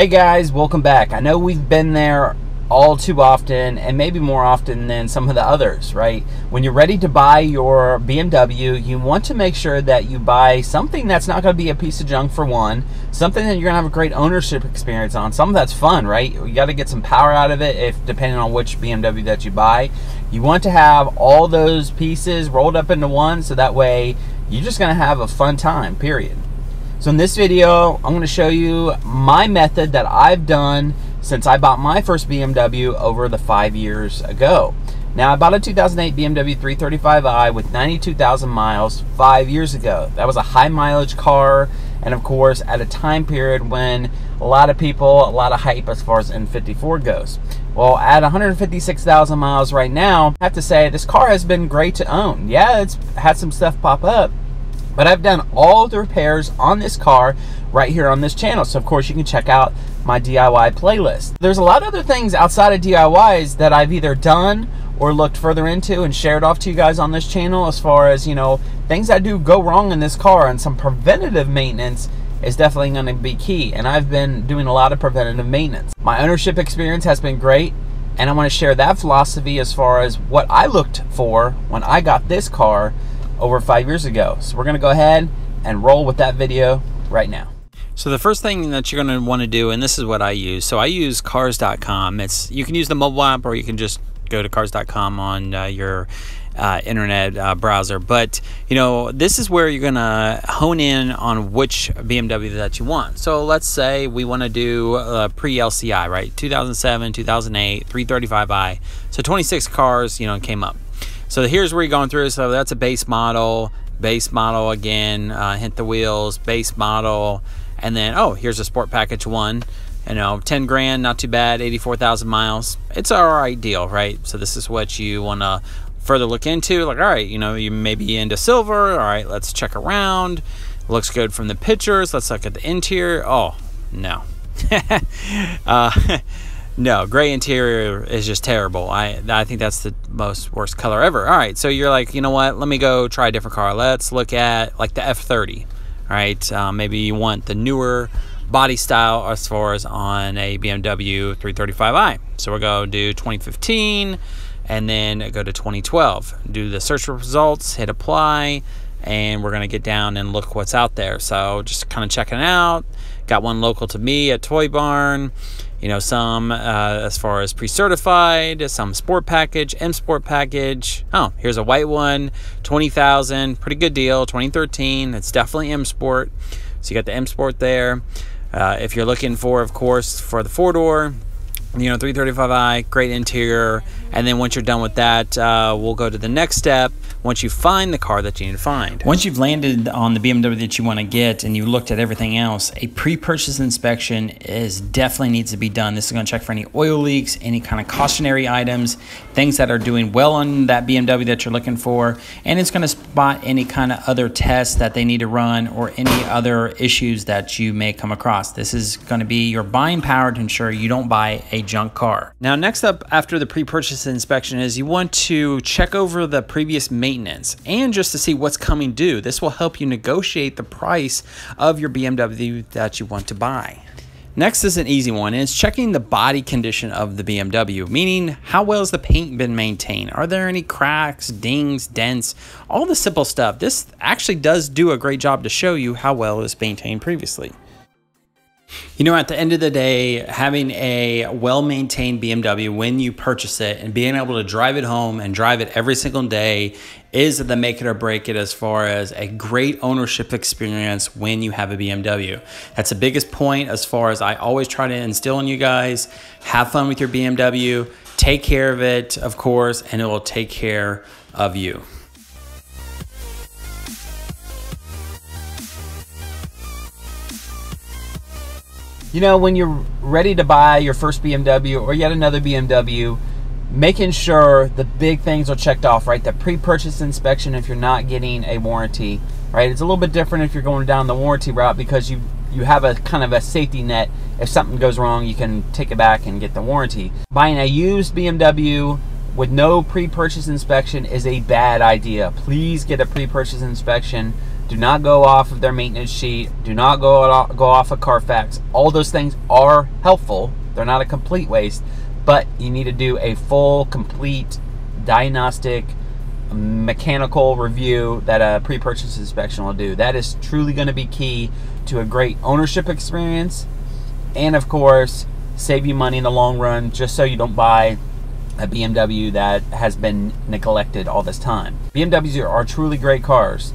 Hey guys, welcome back. I know we've been there all too often, and maybe more often than some of the others, right? When you're ready to buy your BMW, you want to make sure that you buy something that's not going to be a piece of junk, for one, something that you're going to have a great ownership experience on, something that's fun, right? You got to get some power out of it, if depending on which BMW that you buy. You want to have all those pieces rolled up into one, so that way you're just going to have a fun time, period. So in this video, I'm going to show you my method that I've done since I bought my first BMW over the 5 years ago. Now, I bought a 2008 BMW 335i with 92,000 miles 5 years ago. That was a high mileage car, and of course at a time period when a lot of people, a lot of hype as far as N54 goes. Well, at 156,000 miles right now, I have to say this car has been great to own. Yeah, it's had some stuff pop up, but I've done all the repairs on this car right here on this channel. So of course you can check out my DIY playlist. There's a lot of other things outside of DIYs that I've either done or looked further into and shared off to you guys on this channel, as far as, you know, things that do go wrong in this car, and some preventative maintenance is definitely going to be key. And I've been doing a lot of preventative maintenance. My ownership experience has been great, and I want to share that philosophy as far as what I looked for when I got this car over 5 years ago. So we're going to go ahead and roll with that video right now. So the first thing that you're going to want to do, and this is what I use. So I use Cars.com. You can use the mobile app, or you can just go to Cars.com on your internet browser. But you know, this is where you're going to hone in on which BMW that you want. So let's say we want to do pre-LCI, right? 2007, 2008, 335i. So 26 cars, you know, came up. So here's where you're going through. So that's a base model again, hint the wheels, base model, and then, oh, here's a sport package one, you know, 10 grand, not too bad, 84,000 miles. It's all right deal, right? So this is what you want to further look into. Like, all right, you know, you may be into silver. All right, let's check around. Looks good from the pictures. Let's look at the interior. Oh, no. No, gray interior is just terrible. I think that's the worst color ever. All right, so you're like, you know what? Let me go try a different car. Let's look at like the F30. All right, maybe you want the newer body style as far as on a BMW 335i. So we'll go do 2015 and then go to 2012. Do the search results, hit apply, and we're gonna get down and look what's out there. So just kind of checking it out. Got one local to me at Toy Barn. You know, some as far as pre-certified, some sport package, M Sport package. Oh, here's a white one, 20,000, pretty good deal, 2013. It's definitely M Sport. So you got the M Sport there. If you're looking for, of course, for the four-door, you know, 335i, great interior. And then once you're done with that, we'll go to the next step. Once you find the car that you need to find. Once you've landed on the BMW that you want to get and you looked at everything else, a pre-purchase inspection definitely needs to be done. This is going to check for any oil leaks, any kind of cautionary items, things that are doing well on that BMW that you're looking for, and it's going to spot any kind of other tests that they need to run or any other issues that you may come across. This is going to be your buying power to ensure you don't buy a junk car. Now, next up after the pre-purchase inspection is you want to check over the previous maintenance and just to see what's coming due. This will help you negotiate the price of your BMW that you want to buy. Next is an easy one, and it's checking the body condition of the BMW, meaning how well has the paint been maintained? Are there any cracks, dings, dents, all the simple stuff. This actually does do a great job to show you how well it was maintained previously. You know, at the end of the day, having a well-maintained BMW when you purchase it and being able to drive it home and drive it every single day is the make it or break it as far as a great ownership experience when you have a BMW. That's the biggest point as far as I always try to instill in you guys. Have fun with your BMW, take care of it, of course, and it will take care of you. You know, when you're ready to buy your first BMW or yet another BMW, making sure the big things are checked off, right? The pre-purchase inspection if you're not getting a warranty, right? It's a little bit different if you're going down the warranty route because you have a kind of a safety net. If something goes wrong, you can take it back and get the warranty. Buying a used BMW with no pre-purchase inspection is a bad idea. Please get a pre-purchase inspection Do not go off of their maintenance sheet. Do not go off of Carfax. All those things are helpful. They're not a complete waste, but you need to do a full, complete diagnostic mechanical review that a pre-purchase inspection will do. That is truly going to be key to a great ownership experience, and of course save you money in the long run, just so you don't buy a BMW that has been neglected all this time. BMWs are truly great cars,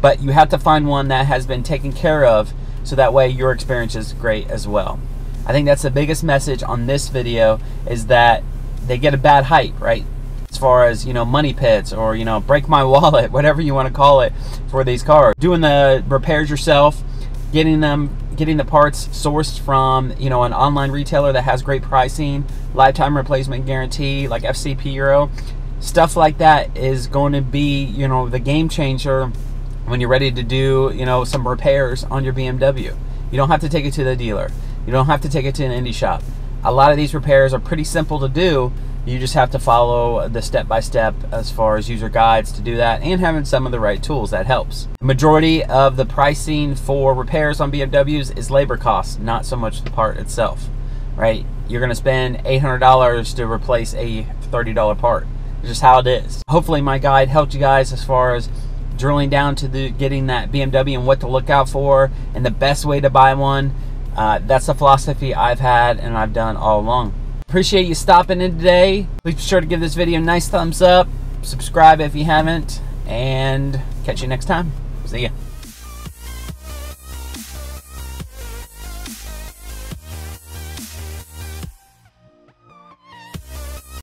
but you have to find one that has been taken care of, so that way your experience is great as well. I think that's the biggest message on this video, is that they get a bad hype, right? As far as, you know, money pits, or, you know, break my wallet, whatever you want to call it for these cars. Doing the repairs yourself, getting the parts sourced from, you know, an online retailer that has great pricing, lifetime replacement guarantee like FCP Euro, stuff like that is going to be, you know, the game changer when you're ready to do, you know, some repairs on your BMW. You don't have to take it to the dealer. You don't have to take it to an indie shop. A lot of these repairs are pretty simple to do. You just have to follow the step-by-step as far as user guides to do that, and having some of the right tools, that helps. The majority of the pricing for repairs on BMWs is labor costs, not so much the part itself, right? You're gonna spend $800 to replace a $30 part. It's just how it is. Hopefully my guide helped you guys as far as drilling down to getting that BMW and what to look out for and the best way to buy one. That's the philosophy I've had and I've done all along. Appreciate you stopping in today. Please be sure to give this video a nice thumbs up, subscribe if you haven't, and catch you next time. See ya.